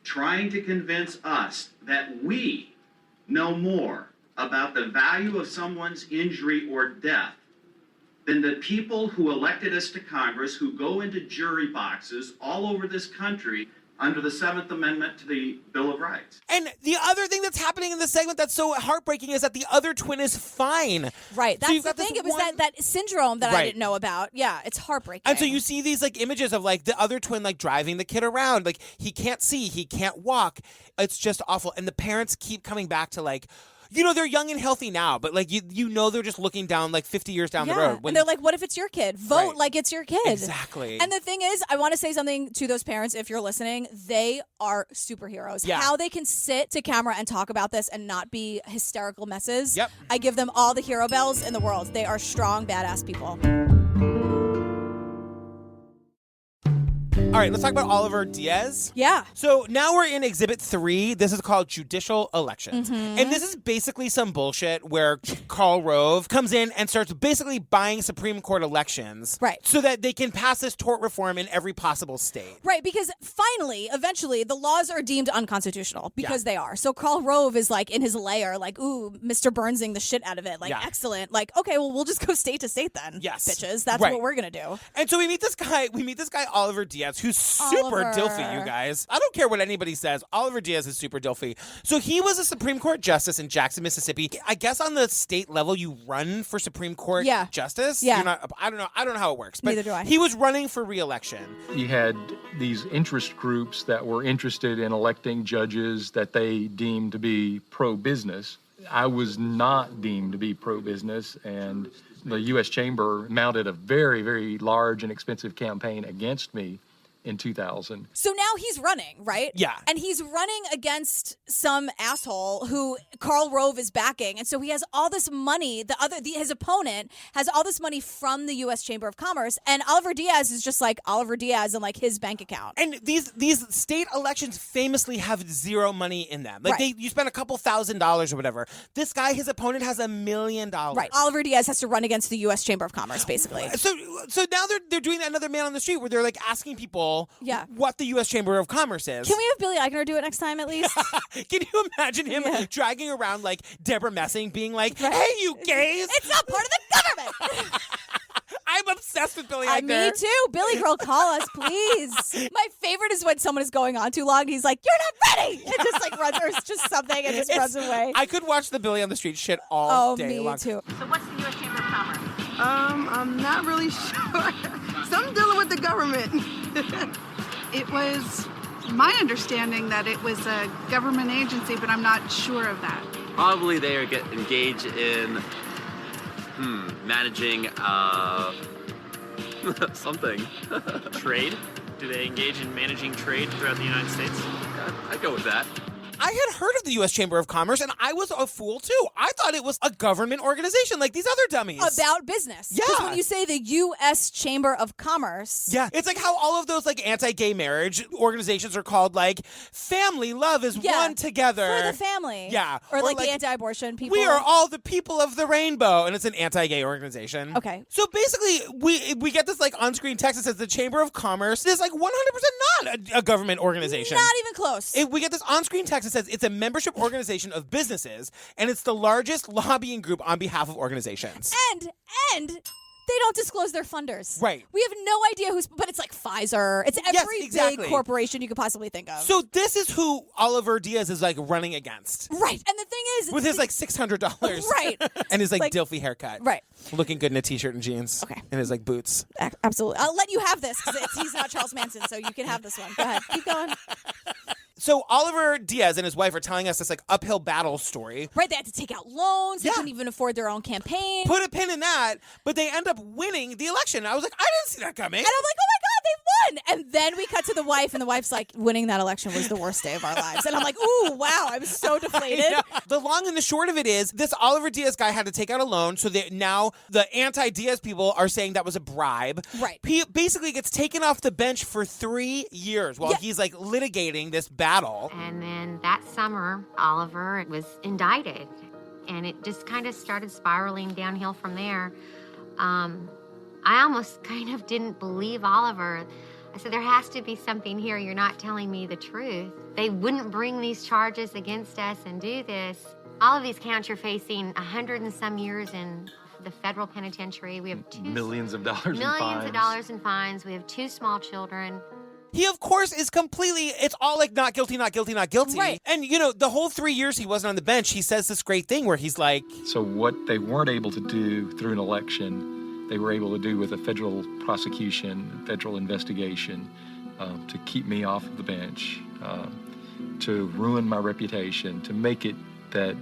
trying to convince us that we know more about the value of someone's injury or death than the people who elected us to Congress, who go into jury boxes all over this country under the 7th Amendment to the Bill of Rights? And the other thing that's happening in this segment that's so heartbreaking is that the other twin is fine. Right. So That's the thing. It was that syndrome that I Right. didn't know about. Yeah, it's heartbreaking. And so you see these images of the other twin driving the kid around. He can't see, he can't walk. It's just awful. And the parents keep coming back to they're young and healthy now, but they're just looking down 50 years down the road. And they're like, what if it's your kid? Vote like it's your kid. Exactly. And the thing is, I want to say something to those parents if you're listening. They are superheroes. Yeah. How they can sit to camera and talk about this and not be hysterical messes. Yep. I give them all the hero bells in the world. They are strong, badass people. All right, let's talk about Oliver Diaz. Yeah. So now we're in Exhibit 3. This is called Judicial Elections. Mhm. And this is basically some bullshit where Karl Rove comes in and starts basically buying Supreme Court elections. Right. So that they can pass this tort reform in every possible state. Right, because finally, eventually, the laws are deemed unconstitutional because they are. So Karl Rove is in his lair, ooh, Mr. Burnsing the shit out of it. Excellent. Okay, well, we'll just go state to state then. Yes. Bitches. That's Right. what we're going to do. And so we meet this guy, Oliver Diaz, who's super Oliver. dilfy, you guys. I don't care what anybody says. Oliver Diaz is super dilfy. So he was a Supreme Court justice in Jackson, Mississippi. I guess on the state level, you run for Supreme Court justice. Yeah. You're not, I don't know how it works. But Neither do I. He was running for re-election. You had these interest groups that were interested in electing judges that they deemed to be pro-business. I was not deemed to be pro-business, and the U.S. Chamber mounted a very, very large and expensive campaign against me in 2000. So now he's running, right? Yeah. And he's running against some asshole who Karl Rove is backing. And so he has all this money. His opponent has all this money from the U.S. Chamber of Commerce. And Oliver Diaz is just Oliver Diaz and his bank account. And these state elections famously have zero money in them. You spend a couple $1,000s or whatever. This guy, his opponent, has $1 million. Right. Oliver Diaz has to run against the U.S. Chamber of Commerce, basically. So now they're doing another man on the street where they're asking people what the U.S. Chamber of Commerce is. Can we have Billy Eichner do it next time at least? Can you imagine him dragging around Deborah Messing being hey, you gays? It's not part of the government. I'm obsessed with Billy Eichner. Me too. Billy Girl, call us, please. My favorite is when someone is going on too long and he's like, you're not ready. And just runs, or just something and just runs away. I could watch the Billy on the Street shit all day me long. too. So what's the U.S. Chamber of Commerce? I'm not really sure. Something dealing with the government. It was my understanding that it was a government agency, but I'm not sure of that. Probably they are engaged in managing something. Trade? Do they engage in managing trade throughout the United States? I go with that. I had heard of the U.S. Chamber of Commerce, and I was a fool, too. I thought it was a government organization like these other dummies. About business. Yeah. Because when you say the U.S. Chamber of Commerce. Yeah, it's like how all of those like anti-gay marriage organizations are called like family love is one together. For the family. Yeah. Or like the anti-abortion people. We are all the people of the rainbow, and it's an anti-gay organization. Okay. So basically, we get this like on-screen text that says the Chamber of Commerce is like 100% not a government organization. Not even close. We get this on-screen text that says it's a membership organization of businesses, and it's the largest lobbying group on behalf of organizations. And they don't disclose their funders. Right. We have no idea who's, but it's like Pfizer. It's every big corporation you could possibly think of. So this is who Oliver Diaz is like running against. Right. And the thing is, with his like $600. Right. And his like Dilfy haircut. Right. Looking good in a t-shirt and jeans. Okay. And his like boots. Absolutely. I'll let you have this because he's not Charles Manson, so you can have this one. Go ahead. Keep going. So Oliver Diaz and his wife are telling us this like uphill battle story. Right, they had to take out loans. They couldn't even afford their own campaign. Put a pin in that, but they end up winning the election. I was like, I didn't see that coming. And I'm like, oh my God, they won. And then we cut to the wife, and the wife's like, winning that election was the worst day of our lives. And I'm like, ooh, wow, I was so deflated. The long and the short of it is, this Oliver Diaz guy had to take out a loan, so that now the anti-Diaz people are saying that was a bribe. Right. He basically gets taken off the bench for 3 years while he's like litigating this battle. And then that summer, Oliver was indicted, and it just kind of started spiraling downhill from there. I almost kind of didn't believe Oliver. I said, there has to be something here. You're not telling me the truth. They wouldn't bring these charges against us and do this. All of these counts, you're facing 100 and some years in the federal penitentiary. We have millions of dollars in millions fines. of dollars in fines. We have 2 small children. He, of course, is completely, it's all like not guilty, not guilty, not guilty. Right. And, you know, the whole 3 years he wasn't on the bench, he says this great thing where he's like... So what they weren't able to do through an election, they were able to do with a federal prosecution, federal investigation, to keep me off of the bench, to ruin my reputation, to make it that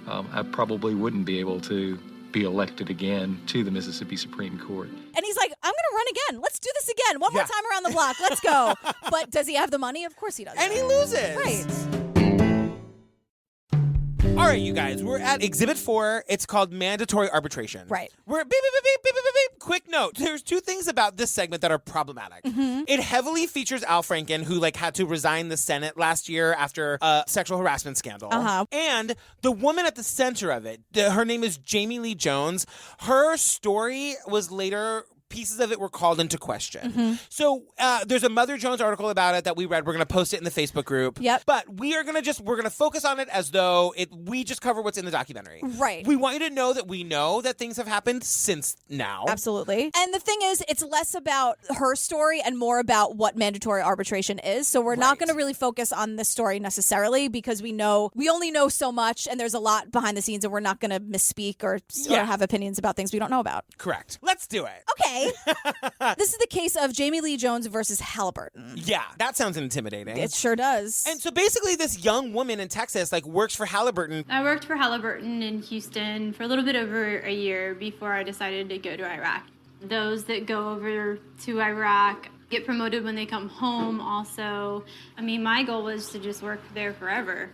I probably wouldn't be able to be elected again to the Mississippi Supreme Court. And he's like, I'm going to run again. Let's do this again. One more time around the block. Let's go. But does he have the money? Of course he does. And he loses. Right. All right, you guys, we're at Exhibit 4. It's called Mandatory Arbitration. Right. We're beep, beep, beep, beep, beep, beep, beep. Quick note. There's 2 things about this segment that are problematic. Mm-hmm. It heavily features Al Franken, who like had to resign the Senate last year after a sexual harassment scandal. Uh-huh. And the woman at the center of it, her name is Jamie Lee Jones. Her story was later... Pieces of it were called into question. Mm-hmm. So there's a Mother Jones article about it that we read. We're going to post it in the Facebook group. Yep. But we're going to focus on it as though we just cover what's in the documentary. Right. We want you to know that we know that things have happened since now. Absolutely. And the thing is, it's less about her story and more about what mandatory arbitration is. So we're not going to really focus on this story necessarily because we only know so much and there's a lot behind the scenes and we're not going to misspeak or have opinions about things we don't know about. Correct. Let's do it. Okay. This is the case of Jamie Lee Jones versus Halliburton. Yeah, that sounds intimidating. It sure does. And so basically this young woman in Texas like works for Halliburton. I worked for Halliburton in Houston for a little bit over a year before I decided to go to Iraq. Those that go over to Iraq get promoted when they come home also. I mean, my goal was to just work there forever.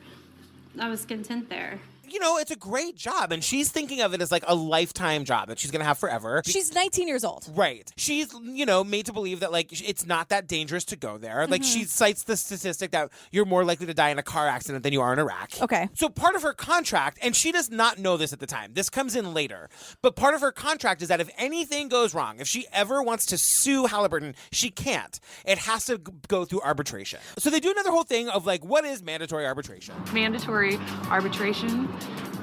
I was content there. You know, it's a great job, and she's thinking of it as like a lifetime job that she's going to have forever. She's 19 years old. Right. She's, made to believe that like it's not that dangerous to go there. Like she cites the statistic that you're more likely to die in a car accident than you are in Iraq. Okay. So part of her contract, and she does not know this at the time, this comes in later, but part of her contract is that if anything goes wrong, if she ever wants to sue Halliburton, she can't. It has to go through arbitration. So they do another whole thing of like, what is mandatory arbitration? Mandatory arbitration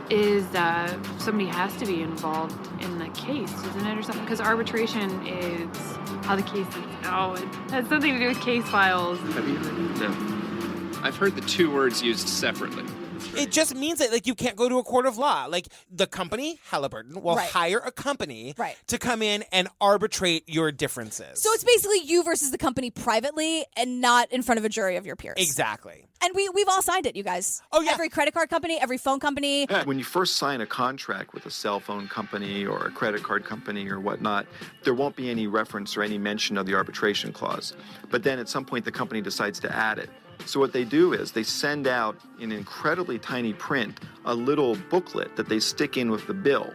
is somebody has to be involved in the case, isn't it, or something? Because arbitration is how the case is. Oh, it has something to do with case files. Have you heard? No. I've heard the two words used separately. It just means that like you can't go to a court of law. Like the company, Halliburton, will Right. hire a company Right. to come in and arbitrate your differences. So it's basically you versus the company privately and not in front of a jury of your peers. Exactly. And we've all signed it, you guys. Oh, yeah. Every credit card company, every phone company. When you first sign a contract with a cell phone company or a credit card company or whatnot, there won't be any reference or any mention of the arbitration clause. But then at some point, the company decides to add it. So what they do is they send out in incredibly tiny print a little booklet that they stick in with the bill.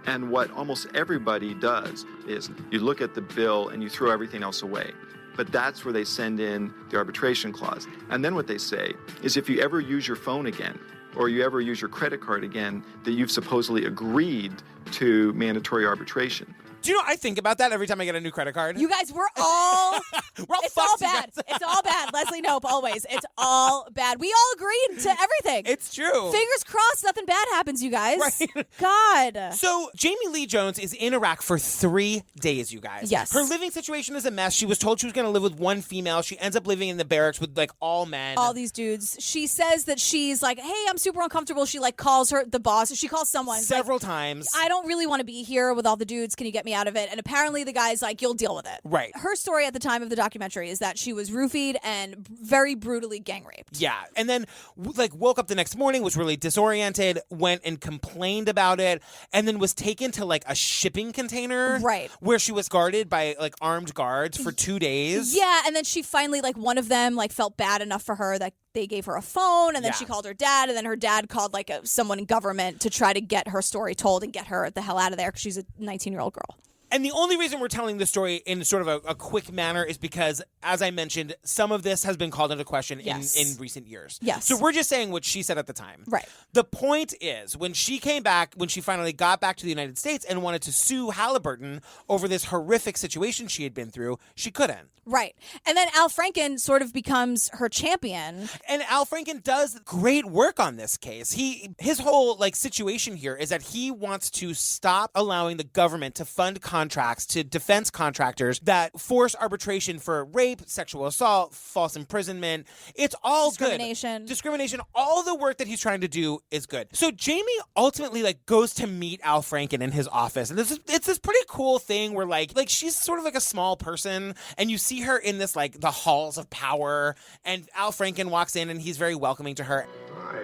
And what almost everybody does is you look at the bill and you throw everything else away. But that's where they send in the arbitration clause. And then what they say is if you ever use your phone again or you ever use your credit card again, that you've supposedly agreed to mandatory arbitration. Do you know, I think about that every time I get a new credit card. You guys, we're all it's all fucked, you bad. guys. It's all bad. Leslie Knope, always. It's all bad. We all agreed to everything. It's true. Fingers crossed nothing bad happens, you guys. Right. God. So Jamie Lee Jones is in Iraq for 3 days, you guys. Yes. Her living situation is a mess. She was told she was going to live with one female. She ends up living in the barracks with like all men. All these dudes. She says that she's like, hey, I'm super uncomfortable. She like calls the boss. She calls someone. Several times. I don't really want to be here with all the dudes. Can you get me out of it? And apparently the guy's like, you'll deal with it. Right. Her story at the time of the documentary is that she was roofied and very brutally gang raped. Yeah. And then like woke up the next morning, was really disoriented, went and complained about it, and then was taken to like a shipping container. Right. Where she was guarded by like armed guards for 2 days. Yeah, and then she finally, like, one of them, like, felt bad enough for her that they gave her a phone, and then she called her dad, and then her dad called, like, someone in government to try to get her story told and get her the hell out of there because she's a 19-year-old girl. And the only reason we're telling this story in sort of a quick manner is because, as I mentioned, some of this has been called into question in recent years. Yes. So we're just saying what she said at the time. Right. The point is, when she came back, when she finally got back to the United States and wanted to sue Halliburton over this horrific situation she had been through, she couldn't. Right. And then Al Franken sort of becomes her champion. And Al Franken does great work on this case. His whole like situation here is that he wants to stop allowing the government to fund contracts to defense contractors that force arbitration for rape, sexual assault, false imprisonment. It's all Discrimination. good. Discrimination. All the work that he's trying to do is good. So Jamie ultimately like goes to meet Al Franken in his office. And it's this pretty cool thing where like she's sort of like a small person and you see her in this like the halls of power, and Al Franken walks in and he's very welcoming to her. Hi.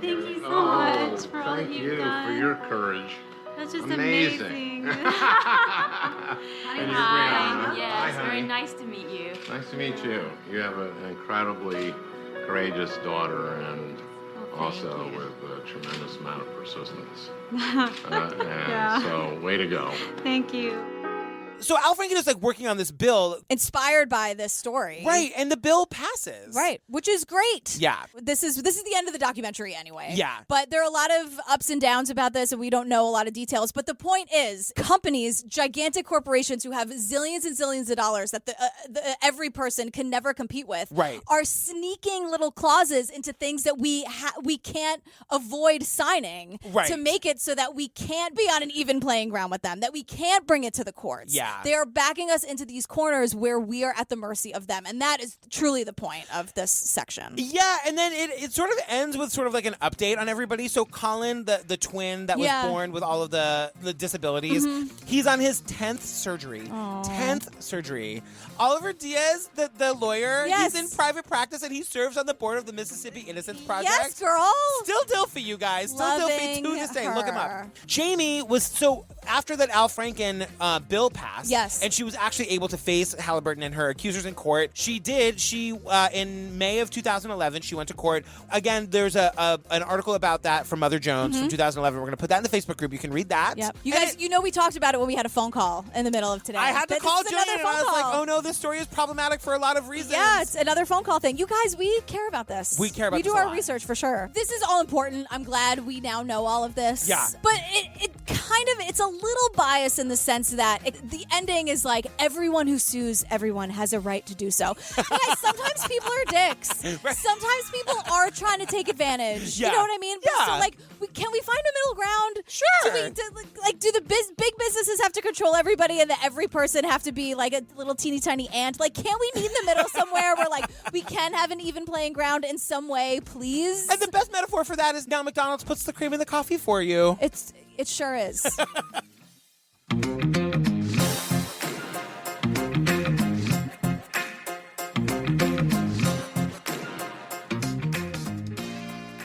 Thank you so much for all that you've done. For your courage. That's just amazing. Hi. Hi, Yes, very honey. nice to meet you. Nice to meet you. You have an incredibly courageous daughter and also with a tremendous amount of persistence. Yeah. So, way to go. Thank you. So Al Franken is like working on this bill. Inspired by this story. Right, and the bill passes. Right, which is great. Yeah. This is the end of the documentary anyway. Yeah. But there are a lot of ups and downs about this, and we don't know a lot of details. But the point is, companies, gigantic corporations who have zillions and zillions of dollars that every person can never compete with, right, are sneaking little clauses into things that we can't avoid signing right, to make it so that we can't be on an even playing ground with them, that we can't bring it to the courts. Yeah. They are backing us into these corners where we are at the mercy of them. And that is truly the point of this section. Yeah, and then it sort of ends with sort of like an update on everybody. So Colin, the twin that was born with all of the disabilities, he's on his 10th surgery. 10th surgery. Oliver Diaz, the lawyer, he's in private practice and he serves on the board of the Mississippi Innocence Project. Yes, girl. Still Dilfy, you guys. Still Dilfy to this day. Look him up. her. Jamie was, so after that Al Franken bill passed, Yes. and she was actually able to face Halliburton and her accusers in court. She did. She in May of 2011, she went to court. Again, there's an article about that from Mother Jones from 2011. We're going to put that in the Facebook group. You can read that. Yep. You guys, we talked about it when we had a phone call in the middle of today. I had to But call this is Jillian, another and I phone was like, call. oh no, this story is problematic for a lot of reasons. Yeah, it's another phone call thing. You guys, we care about this. We care about We this do a our lot. research for sure. This is all important. I'm glad we now know all of this. Yeah. But it's a little biased in the sense that the ending is like everyone who sues everyone has a right to do so. Guys, sometimes people are dicks. Right. Sometimes people are trying to take advantage. Yeah. You know what I mean? Yeah. So, like, can we find a middle ground? Sure. Do the big businesses have to control everybody and that every person have to be like a little teeny tiny ant? Like, can't we meet in the middle somewhere where, like, we can have an even playing ground in some way, please? And the best metaphor for that is now McDonald's puts the cream in the coffee for you. It sure is.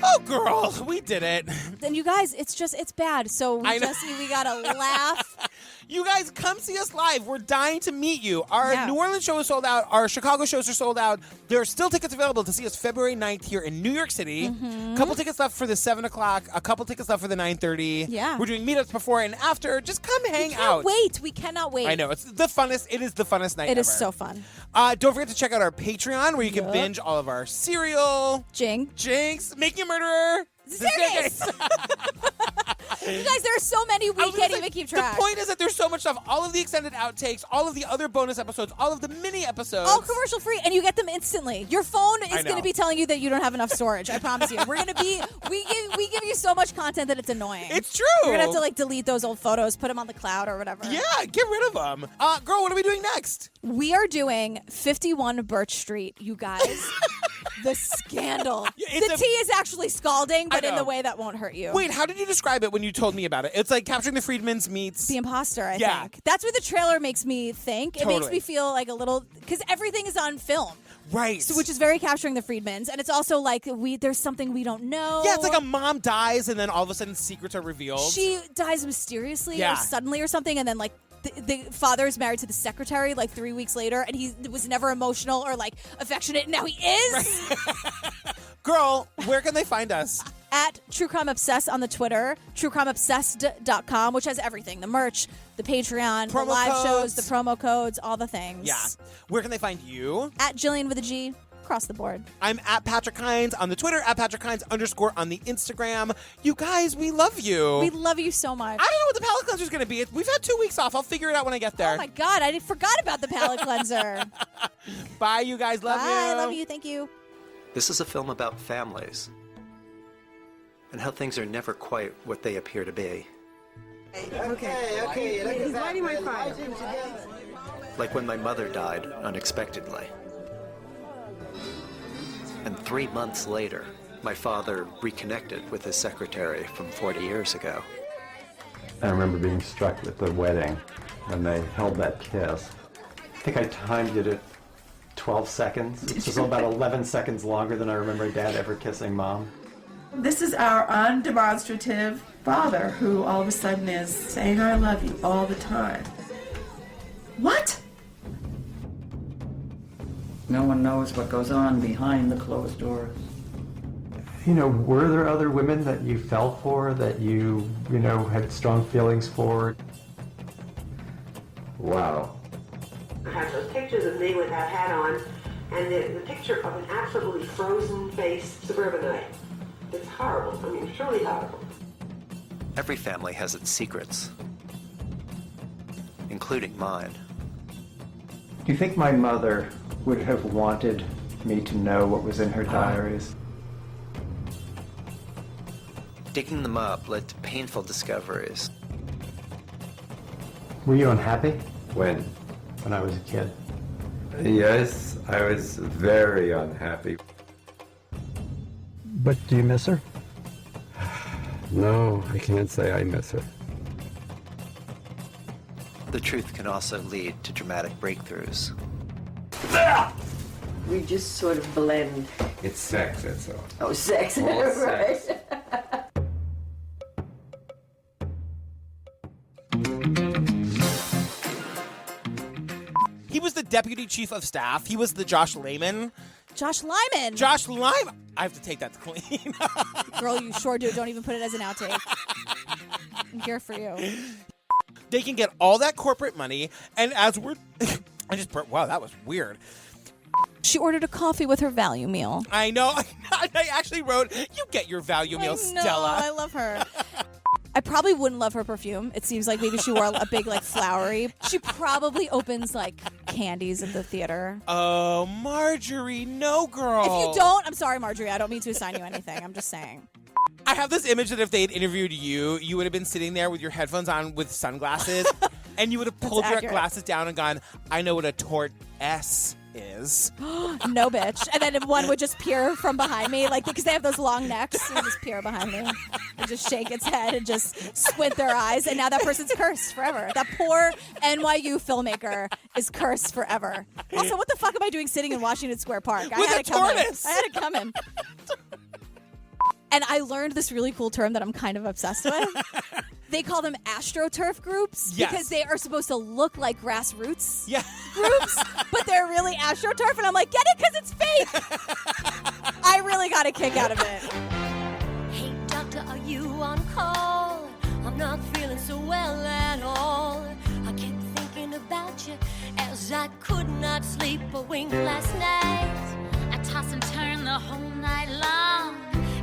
Oh, girl, we did it. And you guys, it's bad. So we gotta laugh. You guys, come see us live. We're dying to meet you. Our Yeah. New Orleans show is sold out. Our Chicago shows are sold out. There are still tickets available to see us February 9th here in New York City. Mm-hmm. A couple tickets left for the 7 o'clock. A couple tickets left for the 9:30. Yeah. We're doing meetups before and after. Just come hang out. We cannot wait. I know. It's the funnest. It is the funnest night It ever. is so fun. Don't forget to check out our Patreon where you can binge all of our cereal. Jinx. Making a Murderer. Serious. You guys, there are so many we can't even keep track. The point is that there's so much stuff. All of the extended outtakes, all of the other bonus episodes, all of the mini episodes. All commercial free, and you get them instantly. Your phone is I going to know. be telling you that you don't have enough storage. I promise you. We're going to be. We give you so much content that it's annoying. It's true. You're going to have to like delete those old photos, put them on the cloud or whatever. Yeah, get rid of them. Girl, what are we doing next? We are doing 51 Birch Street, you guys. The scandal. The tea is actually scalding, but in the way that won't hurt you. Wait, how did you describe it when you told me about it? It's like Capturing the Freedmans meets The Imposter, I Yeah. think. That's what the trailer makes me think. It makes Totally. me feel like a little, because everything is on film. Right. So, which is very Capturing the Freedmans. And it's also like there's something we don't know. Yeah, it's like a mom dies and then all of a sudden secrets are revealed. She dies mysteriously Yeah. or suddenly or something, and then like the father is married to the secretary like 3 weeks later, and he was never emotional or like affectionate, and now he is. Girl, where can they find us? At True Crime Obsessed on the Twitter, truecrimeobsessed.com, which has everything: the merch, the Patreon, Promo the live codes. shows, the promo codes, all the things. Yeah. Where can they find you? At Jillian with a G, across the board. I'm at Patrick Hines on the Twitter, at Patrick Hines _ on the Instagram. You guys, we love you. We love you so much. I don't know what the palate cleanser is going to be. We've had 2 weeks off. I'll figure it out when I get there. Oh my God, I forgot about the palate cleanser. Bye, you guys. Love you. Bye, love you. Thank you. This is a film about families and how things are never quite what they appear to be. Okay. He's lighting my fire. Like when my mother died unexpectedly. And 3 months later, my father reconnected with his secretary from 40 years ago. I remember being struck with the wedding when they held that kiss. I think I timed it at 12 seconds, which is about 11 seconds longer than I remember Dad ever kissing Mom. This is our undemonstrative father who all of a sudden is saying, I love you all the time. What? No one knows what goes on behind the closed doors. You know, were there other women that you fell for, that you had strong feelings for? Wow. I have those pictures of me with that hat on, and the picture of an absolutely frozen-faced suburbanite. It's horrible. I mean, truly horrible. Every family has its secrets, including mine. Do you think my mother would have wanted me to know what was in her diaries? Digging them up led to painful discoveries. Were you unhappy? When? When I was a kid. Yes, I was very unhappy. But do you miss her? No, I can't say I miss her. The truth can also lead to dramatic breakthroughs. We just sort of blend. It's sex, that's all. Oh, sex. All Right. sex. He was the deputy chief of staff. He was the Josh Lyman. Josh Lyman. Josh Lyman. I have to take that to clean. Girl, you sure do. Don't even put it as an outtake. I'm here for you. They can get all that corporate money, and as we're... wow, that was weird. She ordered a coffee with her value meal. I know. I actually wrote, you get your value meal, I know, Stella. I love her. I probably wouldn't love her perfume. It seems like maybe she wore a big, like, flowery. She probably opens, like, candies at the theater. Oh, Marjorie, no, girl. If you don't, I'm sorry, Marjorie. I don't mean to assign you anything. I'm just saying. I have this image that if they had interviewed you, you would have been sitting there with your headphones on with sunglasses, and you would have pulled your glasses down and gone, I know what a tortoise is. No, bitch. And then one would just peer from behind me, like, because they have those long necks. It would just peer behind me and just shake its head and just squint their eyes. And now that person's cursed forever. That poor NYU filmmaker is cursed forever. Also, what the fuck am I doing sitting in Washington Square Park? I had it coming. And I learned this really cool term that I'm kind of obsessed with. They call them astroturf groups because they are supposed to look like grassroots groups, but they're really astroturf. And I'm like, get it? Because it's fake. I really got a kick out of it. Hey, doctor, are you on call? I'm not feeling so well at all. I kept thinking about you as I could not sleep a wink last night. I toss and turn the whole night long.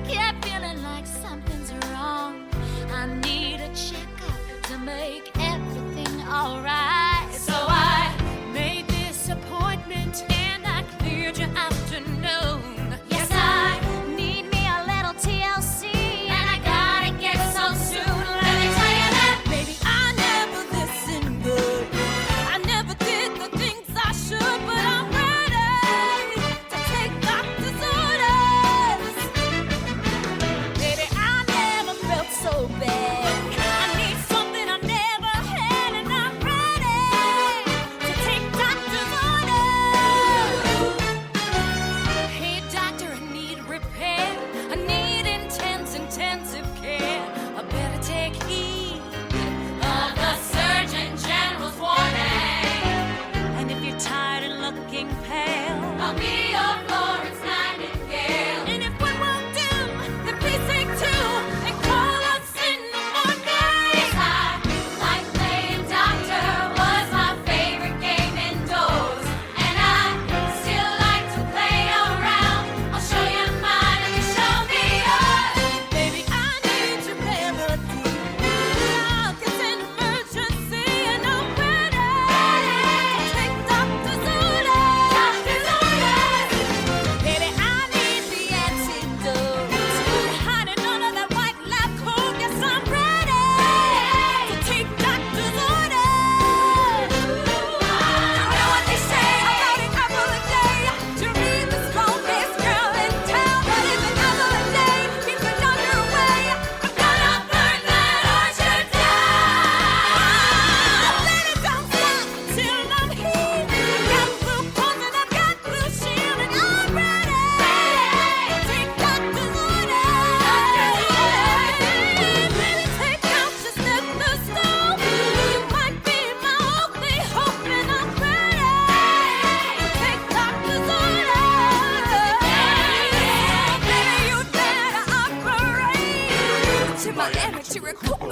Kept feeling like something's wrong. I need a checkup to make everything alright. So I made this appointment and I cleared your afternoon. Yes, I need me a little TLC and I gotta get so soon. Let me tell you that, baby, I never listened good. I never did the things I should, but I'm ready to take doctor's orders. Baby, I never felt so bad. I need something I never had, and I'm ready to take doctor's orders. Hey, doctor, I need repair. I need intensive care. I better take heed of the Surgeon General's warning. And if you're tired and looking pale, I'll be your Florence Nightingale. And if one won't do, then please take two and call us in the morning. Yes, I like playing doctor, was my favorite game indoors. And I still like to play around. I'll show you mine and you show me yours. Baby, I need your remedy. It's an emergency and I'm ready to take doctor's orders. Doctor's orders. Baby, I need the antidote. Hiding under that white lab coat. Yes, I'm ready to take doctor's orders. You know what they say about an apple a day. To me, the strongest girl in town. But if an apple a day keeps the doctor away, I'm gonna burn that orchard down. Then it don't stop till I'm healed. I've got blue cross and I've got blue shield, and I'm ready to take doctor's orders. Baby, take out your stethoscope. You might be my only hope, and I'm ready to take doctor's orders. Baby, you better operate to my amateur record.